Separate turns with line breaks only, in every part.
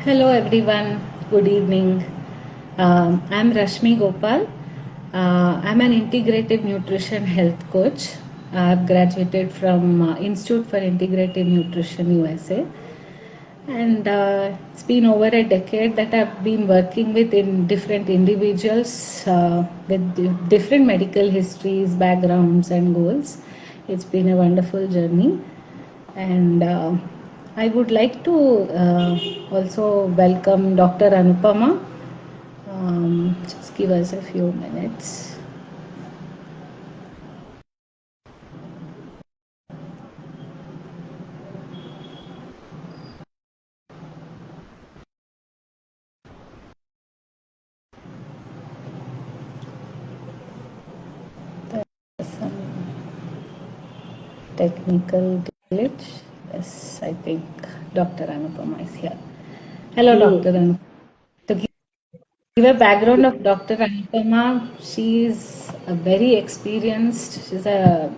Hello everyone, good evening. I'm Rashmi Gopal. I'm an integrative nutrition health coach. I've graduated from Institute for Integrative Nutrition USA, and it's been over a decade that I've been working with in different individuals with different medical histories, backgrounds, and goals. It's been a wonderful journey, and I would like to also welcome Dr. Anupama. Just give us a few minutes. There's some technical glitch. Yes, I think Dr. Anupama is here. Hello, Dr. Anupama. To give a background of Dr. Anupama, she is a very experienced, she's a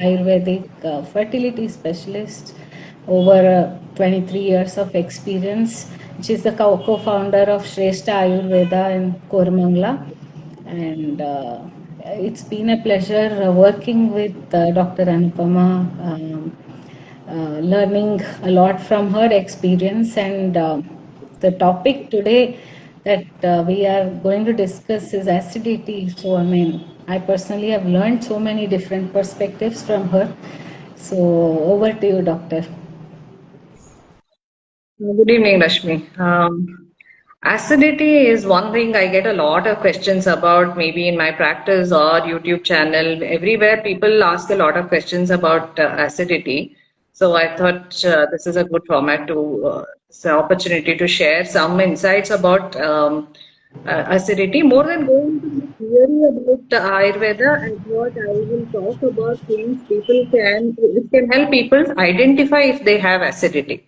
Ayurvedic fertility specialist, over 23 years of experience. She's the co-founder of Shrestha Ayurveda in Koramangala, and it's been a pleasure working with Dr. Anupama, learning a lot from her experience. And the topic today that we are going to discuss is acidity. So, I mean, I personally have learned so many different perspectives from her. So, over to you, Doctor.
Good evening, Rashmi. Acidity is one thing I get a lot of questions about, maybe in my practice or YouTube channel. Everywhere, people ask a lot of questions about acidity. So I thought this is a good format it's an opportunity to share some insights about acidity. More than going into the theory about Ayurveda, I thought I will talk about things it can help people identify if they have acidity.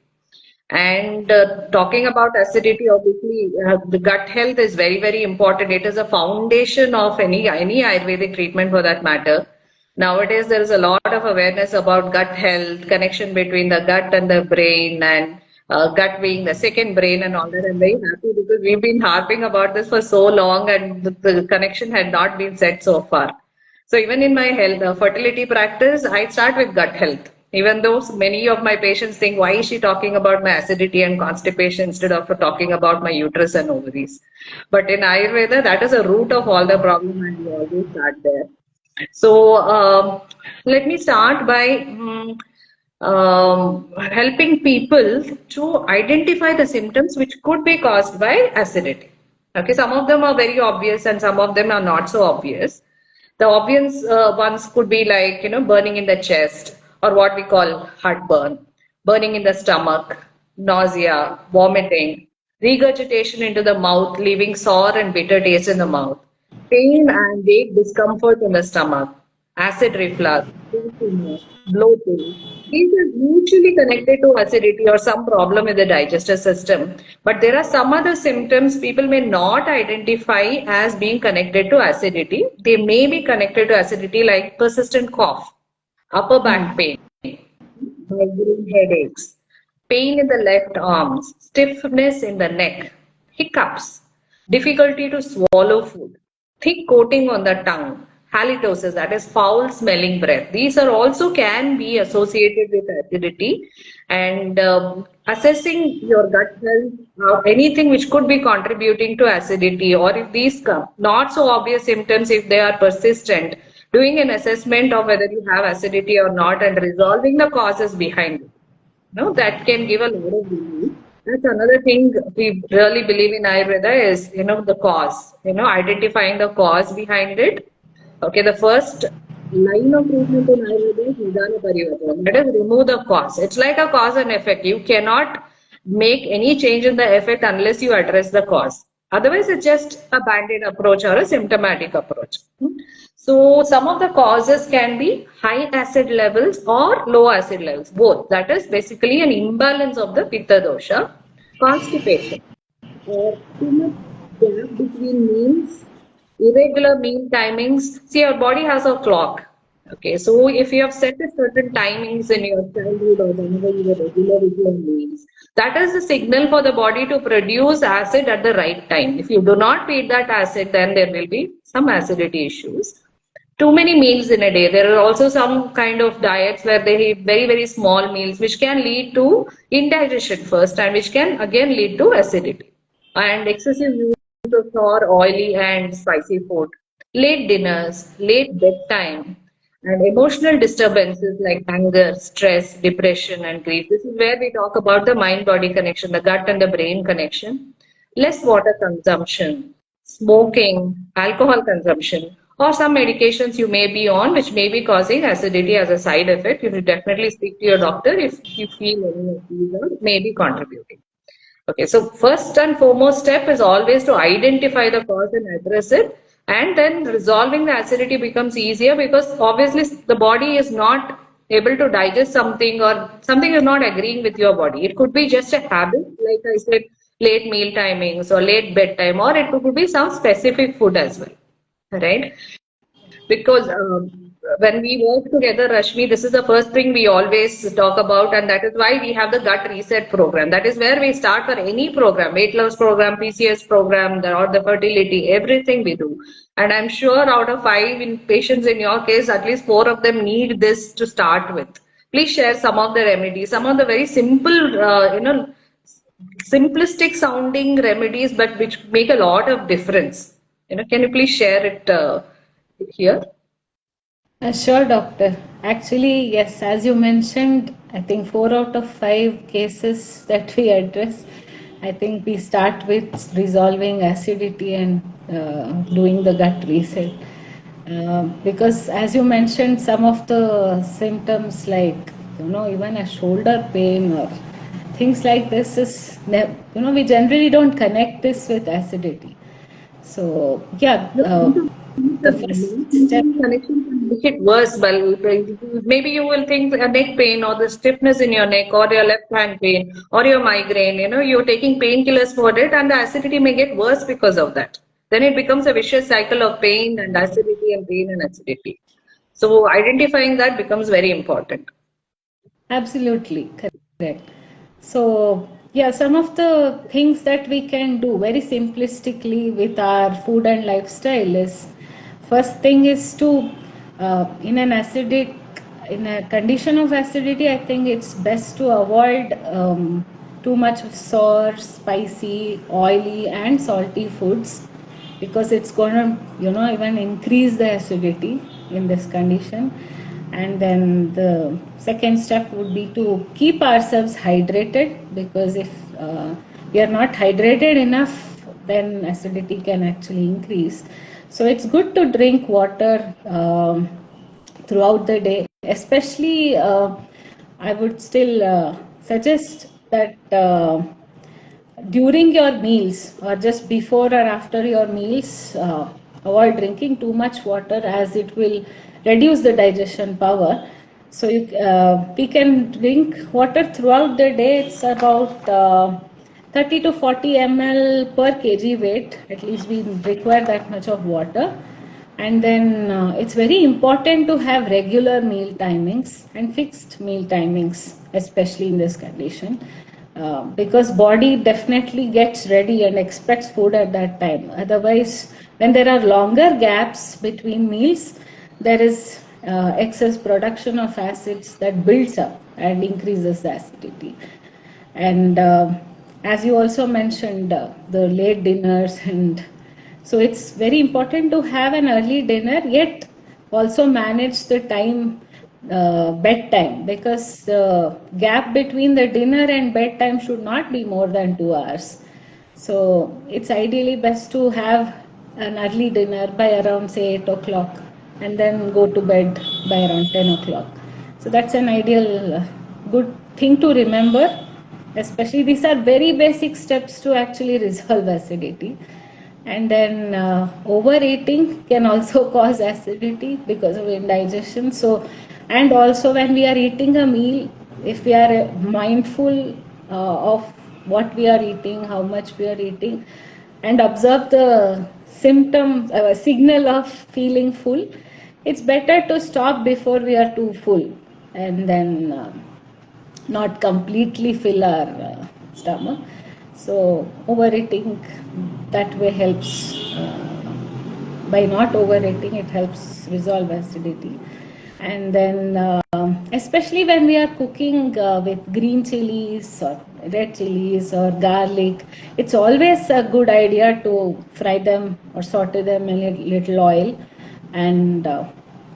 And talking about acidity, obviously, the gut health is very, very important. It is a foundation of any Ayurvedic treatment for that matter. Nowadays, there is a lot of awareness about gut health, connection between the gut and the brain, and gut being the second brain and all that. I'm very happy because we've been harping about this for so long, and the connection had not been set so far. So even in my health fertility practice, I start with gut health. Even though many of my patients think, why is she talking about my acidity and constipation instead of talking about my uterus and ovaries? But in Ayurveda, that is the root of all the problem, and we always start there. So let me start by helping people to identify the symptoms which could be caused by acidity. Okay, some of them are very obvious and some of them are not so obvious. The obvious ones could be like, burning in the chest or what we call heartburn, burning in the stomach, nausea, vomiting, regurgitation into the mouth, leaving sour and bitter taste in the mouth, pain and vague discomfort in the stomach, acid reflux, bloating. These are usually connected to acidity or some problem in the digestive system. But there are some other symptoms people may not identify as being connected to acidity. They may be connected to acidity like persistent cough, upper back pain, migraine headaches, pain in the left arms, stiffness in the neck, hiccups, difficulty to swallow food, thick coating on the tongue, halitosis, that is foul smelling breath. These are also can be associated with acidity, and assessing your gut health, anything which could be contributing to acidity, or if these come, not so obvious symptoms, if they are persistent, doing an assessment of whether you have acidity or not and resolving the causes behind it. That can give a lot of relief. That's another thing we really believe in Ayurveda is, the cause, identifying the cause behind it. Okay, the first line of treatment in Ayurveda is Nidana Parivartana. That is remove the cause. It's like a cause and effect. You cannot make any change in the effect unless you address the cause. Otherwise, it's just a band-aid approach or a symptomatic approach. So some of the causes can be high acid levels or low acid levels, both. That is basically an imbalance of the Pitta dosha, constipation, or too much gap between meals, irregular meal timings. See, our body has a clock. Okay, so if you have set a certain timings in your childhood or whenever you were regular with your meals, that is the signal for the body to produce acid at the right time. If you do not feed that acid, then there will be some acidity issues. Too many meals in a day. There are also some kind of diets where they eat very, very small meals, which can lead to indigestion first and which can again lead to acidity. And excessive use of sour, oily, and spicy food, late dinners, late bedtime, and emotional disturbances like anger, stress, depression, and grief. This is where we talk about the mind body connection, the gut and the brain connection. Less water consumption, smoking, alcohol consumption, or some medications you may be on which may be causing acidity as a side effect. You should definitely speak to your doctor if you feel any of these are maybe contributing. Okay, so first and foremost step is always to identify the cause and address it, and then resolving the acidity becomes easier because obviously the body is not able to digest something or something is not agreeing with your body. It could be just a habit, like I said, late meal timings or late bedtime, or it could be some specific food as well, right? Because when we work together, Rashmi, this is the first thing we always talk about, and that is why we have the gut reset program. That is where we start for any program, weight loss program, PCS program, or the fertility, everything we do. And I'm sure out of five patients in your case, at least four of them need this to start with. Please share some of the remedies, some of the very simple, simplistic sounding remedies, but which make a lot of difference. Can you please share it here?
Sure, doctor. Actually, yes, as you mentioned, I think 4 out of 5 cases that we address, I think we start with resolving acidity and doing the gut reset. Because, as you mentioned, some of the symptoms, like even a shoulder pain or things like this, we generally don't connect this with acidity. So, yeah,
No,
the
the
first step.
connection can make it worse. Well, maybe you will think a neck pain or the stiffness in your neck or your left hand pain or your migraine. You're taking painkillers for it, and the acidity may get worse because of that. Then it becomes a vicious cycle of pain and acidity and pain and acidity. So identifying that becomes very important.
Absolutely correct. So, yeah, some of the things that we can do very simplistically with our food and lifestyle is, first thing is to, in an acidic, in a condition of acidity, I think it's best to avoid too much of sour, spicy, oily, and salty foods, because it's going to even increase the acidity in this condition. And then the second step would be to keep ourselves hydrated, because if we are not hydrated enough, then acidity can actually increase. So it's good to drink water throughout the day, especially I would still suggest that during your meals or just before or after your meals, avoid drinking too much water, as it will reduce the digestion power. So we can drink water throughout the day. It's about 30 to 40 ml per kg weight. At least we require that much of water. And then it's very important to have regular meal timings and fixed meal timings, especially in this condition, because body definitely gets ready and expects food at that time. Otherwise, when there are longer gaps between meals, there is excess production of acids that builds up and increases the acidity. And as you also mentioned, the late dinners, and so it's very important to have an early dinner, yet also manage the time, bedtime, because the gap between the dinner and bedtime should not be more than 2 hours. So it's ideally best to have an early dinner by around say 8 o'clock, and then go to bed by around 10 o'clock. So that's an ideal good thing to remember. Especially, these are very basic steps to actually resolve acidity. And then overeating can also cause acidity because of indigestion. So, and also when we are eating a meal, if we are mindful of what we are eating, how much we are eating, and observe the symptom signal of feeling full, it's better to stop before we are too full, and then not completely fill our stomach. So overeating that way helps. By not overeating, it helps resolve acidity. And then especially when we are cooking with green chilies or red chilies or garlic, it's always a good idea to fry them or saute them in a little oil, and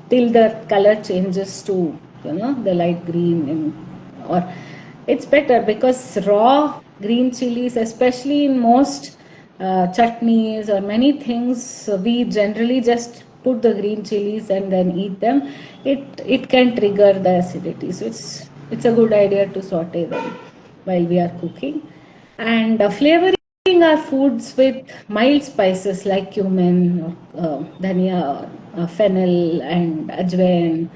till the color changes to, the light green, or it's better, because raw green chilies, especially in most chutneys or many things, we generally just put the green chilies and then eat them. It can trigger the acidity, so it's a good idea to saute them while we are cooking. And flavoring our foods with mild spices like cumin, dhania, fennel, and ajwain.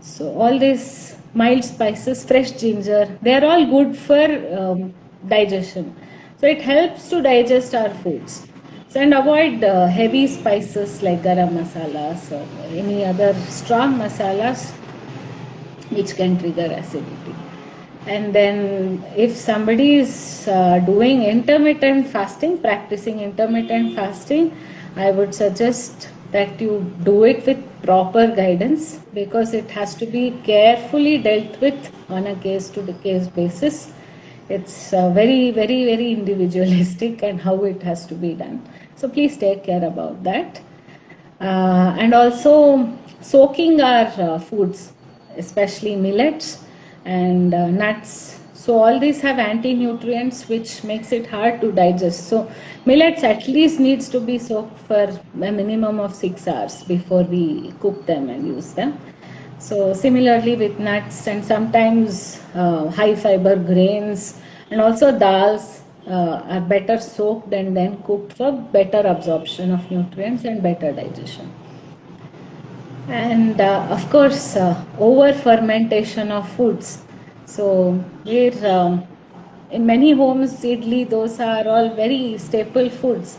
So all these mild spices, fresh ginger, they are all good for digestion. So it helps to digest our foods. So, and avoid heavy spices like garam masalas or any other strong masalas which can trigger acidity. And then if somebody is doing intermittent fasting, practicing intermittent fasting, I would suggest that you do it with proper guidance, because it has to be carefully dealt with on a case to case basis. It's very, very, very individualistic and how it has to be done. So please take care about that. And also soaking our foods, especially millets and nuts. So all these have anti-nutrients which makes it hard to digest. So millets at least needs to be soaked for a minimum of 6 hours before we cook them and use them. So similarly with nuts, and sometimes high fiber grains and also dals are better soaked and then cooked for better absorption of nutrients and better digestion. And of course, over fermentation of foods. So we're in many homes, idli, those are all very staple foods,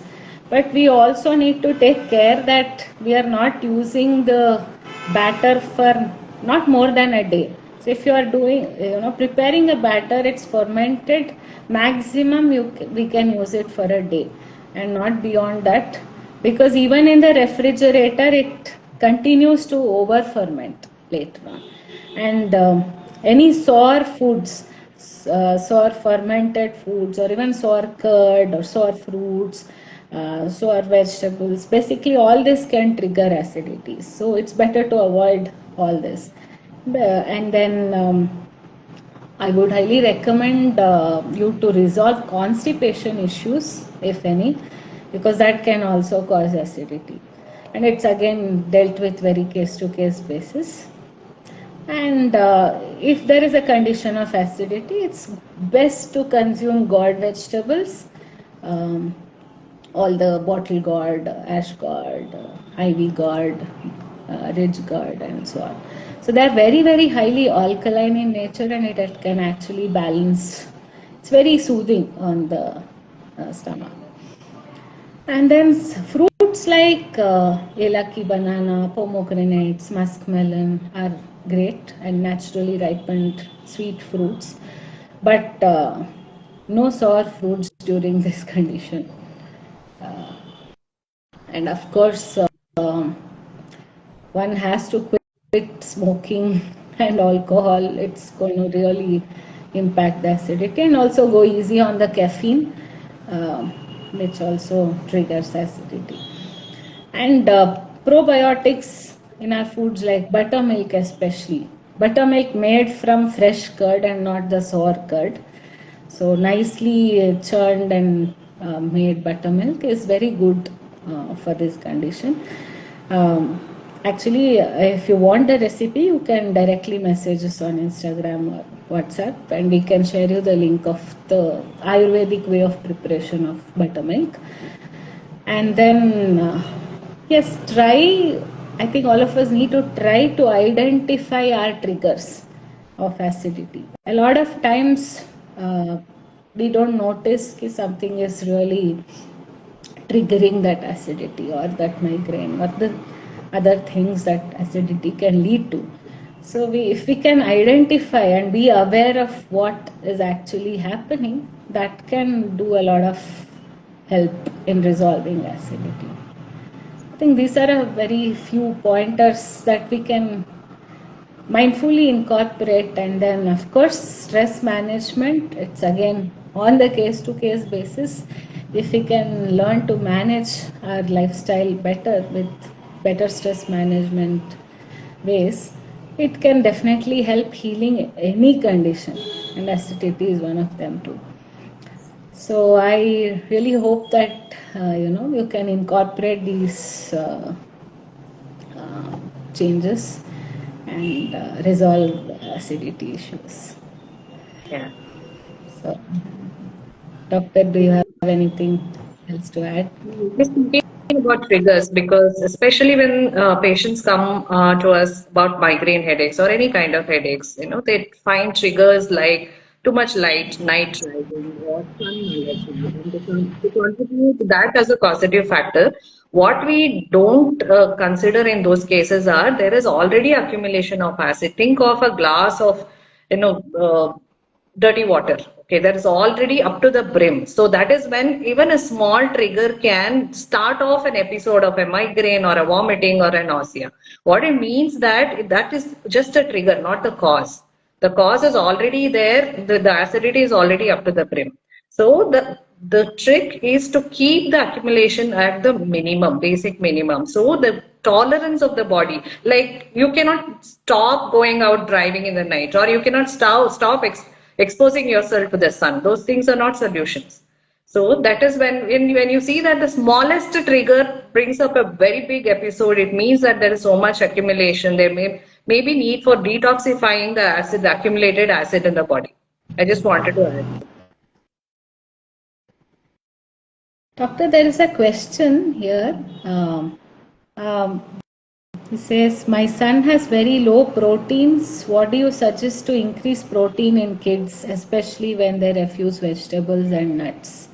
but we also need to take care that we are not using the batter for not more than a day. So if you are doing, preparing a batter, it's fermented, maximum we can use it for a day and not beyond that, because even in the refrigerator it continues to over ferment later on. And any sour foods, sour fermented foods, or even sour curd or sour fruits, sour vegetables, basically all this can trigger acidity, so it's better to avoid all this. And then I would highly recommend you to resolve constipation issues, if any, because that can also cause acidity. And it's again dealt with very case to case basis. And if there is a condition of acidity, it's best to consume gourd vegetables, um, all the bottle gourd, ash gourd, ivy gourd, ridge gourd, and so on. So they are very, very highly alkaline in nature, and it can actually balance. It's very soothing on the stomach. And then fruits like elaki banana, pomegranates, muskmelon are great and naturally ripened sweet fruits, but no sour fruits during this condition. And of course, one has to quit smoking and alcohol. It's going to really impact the acidity, and also go easy on the caffeine, uh, which also triggers acidity. And probiotics in our foods like buttermilk, especially buttermilk made from fresh curd and not the sour curd, so nicely churned and made buttermilk is very good for this condition. um, Actually, if you want the recipe, you can directly message us on Instagram or WhatsApp, and we can share you the link of the Ayurvedic way of preparation of buttermilk. And then yes, try, I think all of us need to try to identify our triggers of acidity. A lot of times we don't notice that something is really triggering that acidity or that migraine or the other things that acidity can lead to. So if we can identify and be aware of what is actually happening, that can do a lot of help in resolving acidity. I think these are a very few pointers that we can mindfully incorporate. And then of course stress management, it's again on the case to case basis. If we can learn to manage our lifestyle better with better stress management ways, it can definitely help healing any condition, and acidity is one of them too. So I really hope that you can incorporate these changes and resolve acidity issues.
Yeah.
So, doctor, do you have anything else to add?
Just thinking about triggers, because especially when patients come to us about migraine headaches or any kind of headaches, they find triggers like too much light, night driving, or sun allergy, and to contribute that as a causative factor. What we don't consider in those cases are there is already accumulation of acid. Think of a glass of, you know, uh, dirty water. Okay, that is already up to the brim. So that is when even a small trigger can start off an episode of a migraine or a vomiting or a nausea. What it means that is just a trigger, not the cause. The cause is already there. The acidity is already up to the brim. So the trick is to keep the accumulation at the minimum, basic minimum. So the tolerance of the body, like you cannot stop going out driving in the night, or you cannot stop exposing yourself to the sun. Those things are not solutions. So that is when you see that the smallest trigger brings up a very big episode, it means that there is so much accumulation. There may be need for detoxifying the acid, the accumulated acid in the body. I just wanted to add.
Doctor, there is a question here. Um, he says, my son has very low proteins. What do you suggest to increase protein in kids, especially when they refuse vegetables and nuts?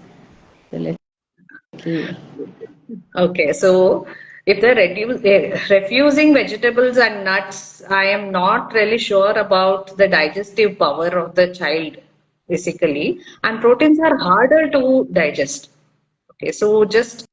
A little.
Okay, so if they're refusing vegetables and nuts, I am not really sure about the digestive power of the child, basically. And proteins are harder to digest. Okay, so just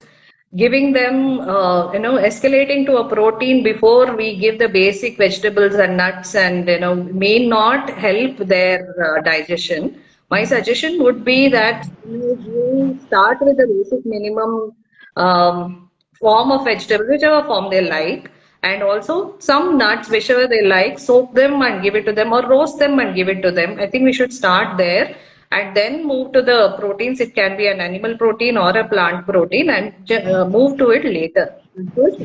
giving them, escalating to a protein before we give the basic vegetables and nuts, and may not help their digestion. My suggestion would be that you start with the basic minimum form of vegetable, whichever form they like, and also some nuts, whichever they like, soak them and give it to them, or roast them and give it to them. I think we should start there and then move to the proteins. It can be an animal protein or a plant protein, and move to it later. First,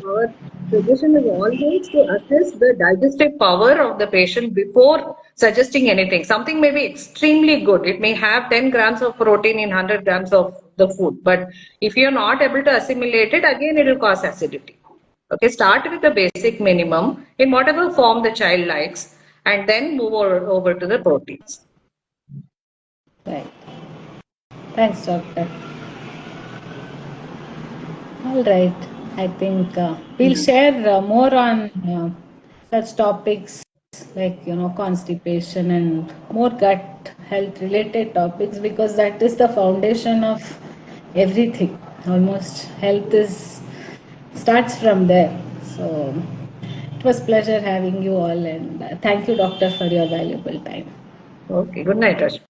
our suggestion is always to assess the digestive power of the patient before suggesting anything. Something may be extremely good. It may have 10 grams of protein in 100 grams of the food, but if you're not able to assimilate it, again, it will cause acidity. Okay, start with the basic minimum in whatever form the child likes, and then move over to the proteins.
Right. Thanks, doctor. All right. I think we'll share more on such topics like constipation and more gut health related topics, because that is the foundation of everything. Almost health is starts from there. So it was pleasure having you all, and thank you, doctor, for your valuable time.
Okay, good night, Rashmi.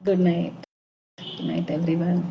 Good night. Good night, everyone.